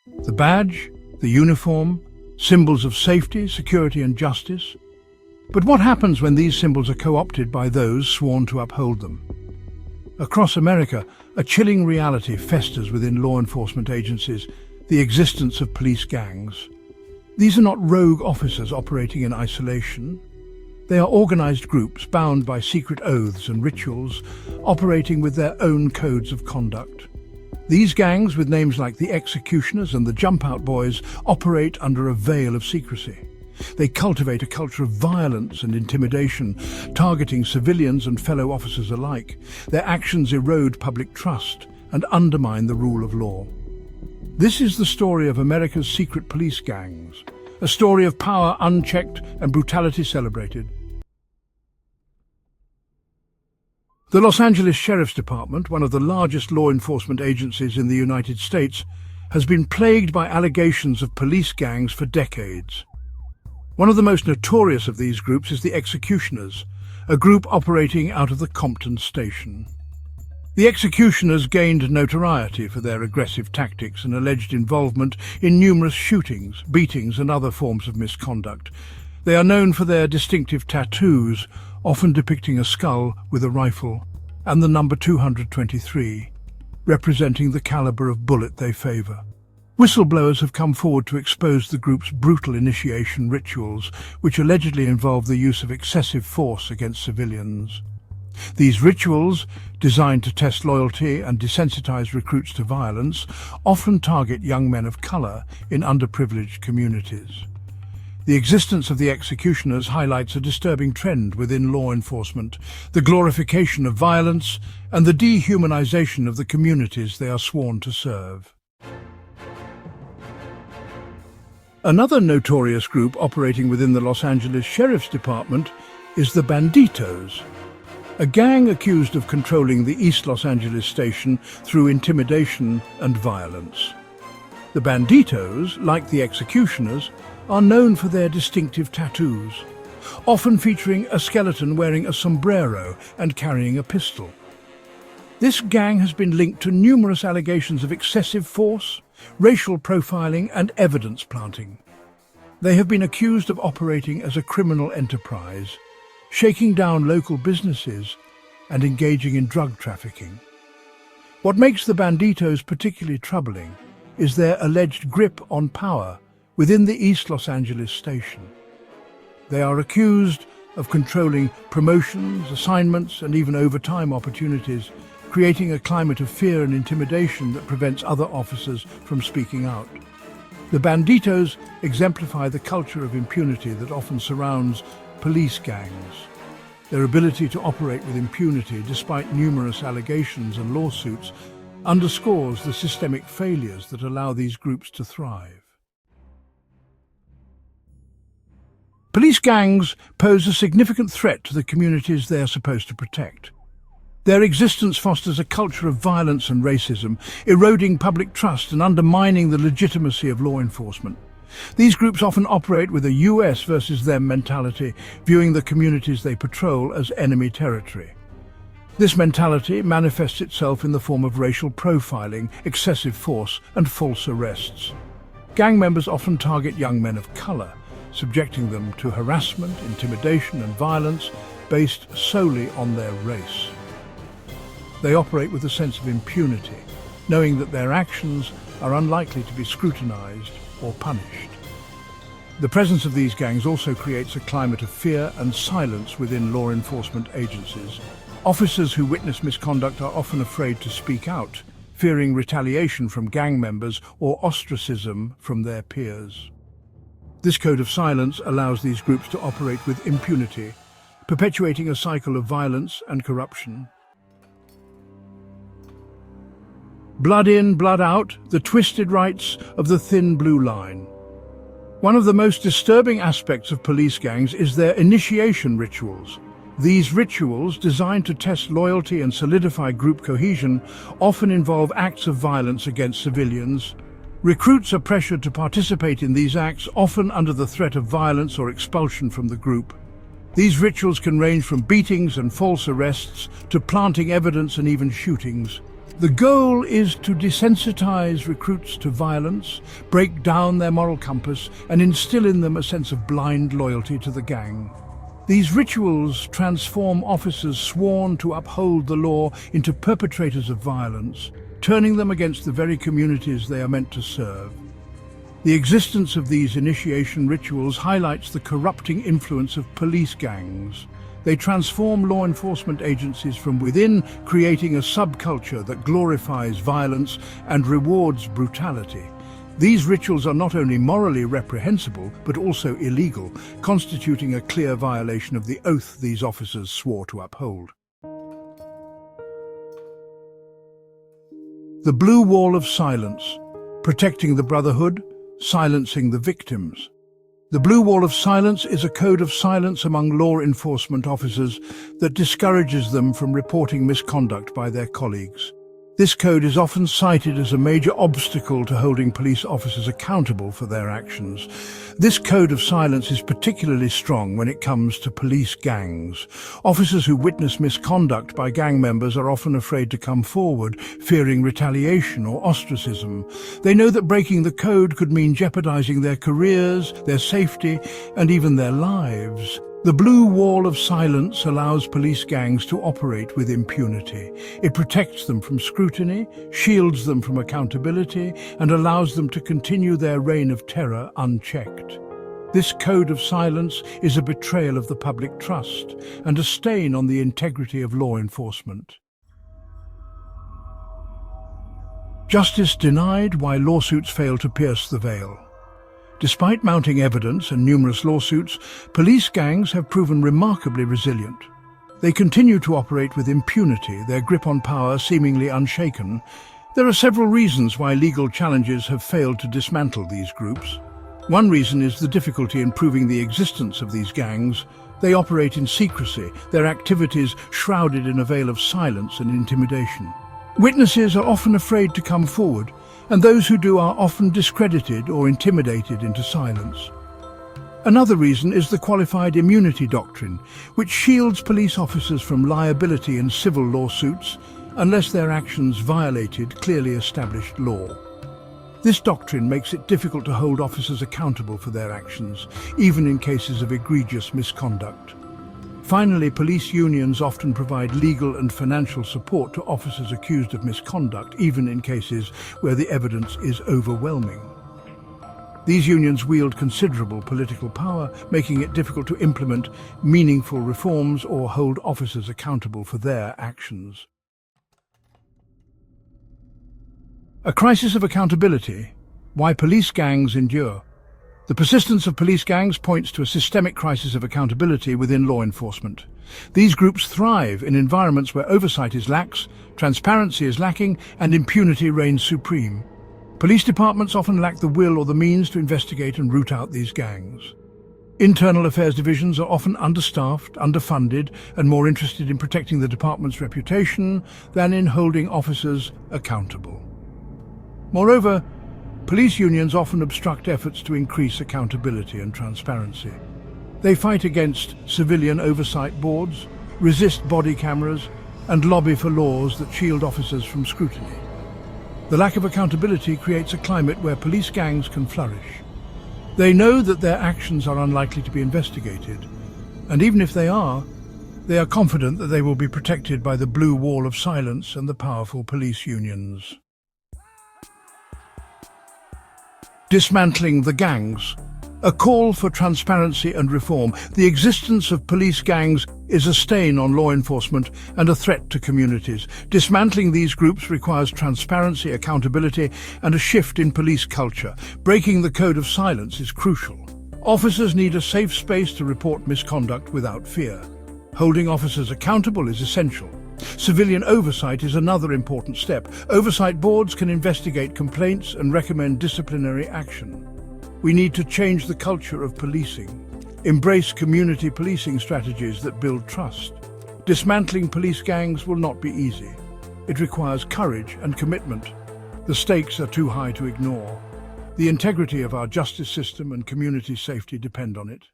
The badge, the uniform, symbols of safety, security and justice. But what happens when these symbols are co-opted by those sworn to uphold them? Across America, a chilling reality festers within law enforcement agencies: the existence of police gangs. These are not rogue officers operating in isolation. They are organized groups bound by secret oaths and rituals, operating with their own codes of conduct. These gangs, with names like the Executioners and the Jump Out Boys, operate under a veil of secrecy. They cultivate a culture of violence and intimidation, targeting civilians and fellow officers alike. Their actions erode public trust and undermine the rule of law. This is the story of America's secret police gangs, a story of power unchecked and brutality celebrated. The Los Angeles Sheriff's Department, one of the largest law enforcement agencies in the United States, has been plagued by allegations of police gangs for decades. One of the most notorious of these groups is the Executioners, a group operating out of the Compton station. The Executioners gained notoriety for their aggressive tactics and alleged involvement in numerous shootings, beatings and other forms of misconduct. They are known for their distinctive tattoos, often depicting a skull with a rifle, and the number 223, representing the caliber of bullet they favor. Whistleblowers have come forward to expose the group's brutal initiation rituals, which allegedly involve the use of excessive force against civilians. These rituals, designed to test loyalty and desensitize recruits to violence, often target young men of color in underprivileged communities. The existence of the Executioners highlights a disturbing trend within law enforcement: the glorification of violence and the dehumanization of the communities they are sworn to serve. Another notorious group operating within the Los Angeles Sheriff's Department is the Banditos, a gang accused of controlling the East Los Angeles station through intimidation and violence. The Banditos, like the Executioners, are known for their distinctive tattoos, often featuring a skeleton wearing a sombrero and carrying a pistol. This gang has been linked to numerous allegations of excessive force, racial profiling and evidence planting. They have been accused of operating as a criminal enterprise, shaking down local businesses and engaging in drug trafficking. What makes the Banditos particularly troubling is their alleged grip on power within the East Los Angeles station. They are accused of controlling promotions, assignments, and even overtime opportunities, creating a climate of fear and intimidation that prevents other officers from speaking out. The Banditos exemplify the culture of impunity that often surrounds police gangs. Their ability to operate with impunity despite numerous allegations and lawsuits underscores the systemic failures that allow these groups to thrive. Police gangs pose a significant threat to the communities they are supposed to protect. Their existence fosters a culture of violence and racism, eroding public trust and undermining the legitimacy of law enforcement. These groups often operate with a US versus them mentality, viewing the communities they patrol as enemy territory. This mentality manifests itself in the form of racial profiling, excessive force, and false arrests. Gang members often target young men of color, subjecting them to harassment, intimidation, and violence based solely on their race. They operate with a sense of impunity, knowing that their actions are unlikely to be scrutinized or punished. The presence of these gangs also creates a climate of fear and silence within law enforcement agencies. Officers who witness misconduct are often afraid to speak out, fearing retaliation from gang members or ostracism from their peers. This code of silence allows these groups to operate with impunity, perpetuating a cycle of violence and corruption. Blood in, blood out, the twisted rites of the thin blue line. One of the most disturbing aspects of police gangs is their initiation rituals. These rituals, designed to test loyalty and solidify group cohesion, often involve acts of violence against civilians. Recruits are pressured to participate in these acts, often under the threat of violence or expulsion from the group. These rituals can range from beatings and false arrests to planting evidence and even shootings. The goal is to desensitize recruits to violence, break down their moral compass, and instill in them a sense of blind loyalty to the gang. These rituals transform officers sworn to uphold the law into perpetrators of violence, turning them against the very communities they are meant to serve. The existence of these initiation rituals highlights the corrupting influence of police gangs. They transform law enforcement agencies from within, creating a subculture that glorifies violence and rewards brutality. These rituals are not only morally reprehensible, but also illegal, constituting a clear violation of the oath these officers swore to uphold. The blue wall of silence, protecting the Brotherhood, silencing the victims. The blue wall of silence is a code of silence among law enforcement officers that discourages them from reporting misconduct by their colleagues. This code is often cited as a major obstacle to holding police officers accountable for their actions. This code of silence is particularly strong when it comes to police gangs. Officers who witness misconduct by gang members are often afraid to come forward, fearing retaliation or ostracism. They know that breaking the code could mean jeopardizing their careers, their safety, and even their lives. The blue wall of silence allows police gangs to operate with impunity. It protects them from scrutiny, shields them from accountability, and allows them to continue their reign of terror unchecked. This code of silence is a betrayal of the public trust and a stain on the integrity of law enforcement. Justice denied while lawsuits fail to pierce the veil. Despite mounting evidence and numerous lawsuits, police gangs have proven remarkably resilient. They continue to operate with impunity, their grip on power seemingly unshaken. There are several reasons why legal challenges have failed to dismantle these groups. One reason is the difficulty in proving the existence of these gangs. They operate in secrecy, their activities shrouded in a veil of silence and intimidation. Witnesses are often afraid to come forward, and those who do are often discredited or intimidated into silence. Another reason is the qualified immunity doctrine, which shields police officers from liability in civil lawsuits unless their actions violated clearly established law. This doctrine makes it difficult to hold officers accountable for their actions, even in cases of egregious misconduct. Finally, police unions often provide legal and financial support to officers accused of misconduct, even in cases where the evidence is overwhelming. These unions wield considerable political power, making it difficult to implement meaningful reforms or hold officers accountable for their actions. A crisis of accountability: why police gangs endure. The persistence of police gangs points to a systemic crisis of accountability within law enforcement. These groups thrive in environments where oversight is lax, transparency is lacking, and impunity reigns supreme. Police departments often lack the will or the means to investigate and root out these gangs. Internal affairs divisions are often understaffed, underfunded, and more interested in protecting the department's reputation than in holding officers accountable. Moreover, police unions often obstruct efforts to increase accountability and transparency. They fight against civilian oversight boards, resist body cameras, and lobby for laws that shield officers from scrutiny. The lack of accountability creates a climate where police gangs can flourish. They know that their actions are unlikely to be investigated, and even if they are confident that they will be protected by the blue wall of silence and the powerful police unions. Dismantling the gangs. A call for transparency and reform. The existence of police gangs is a stain on law enforcement and a threat to communities. Dismantling these groups requires transparency, accountability, and a shift in police culture. Breaking the code of silence is crucial. Officers need a safe space to report misconduct without fear. Holding officers accountable is essential. Civilian oversight is another important step. Oversight boards can investigate complaints and recommend disciplinary action. We need to change the culture of policing. Embrace community policing strategies that build trust. Dismantling police gangs will not be easy. It requires courage and commitment. The stakes are too high to ignore. The integrity of our justice system and community safety depend on it.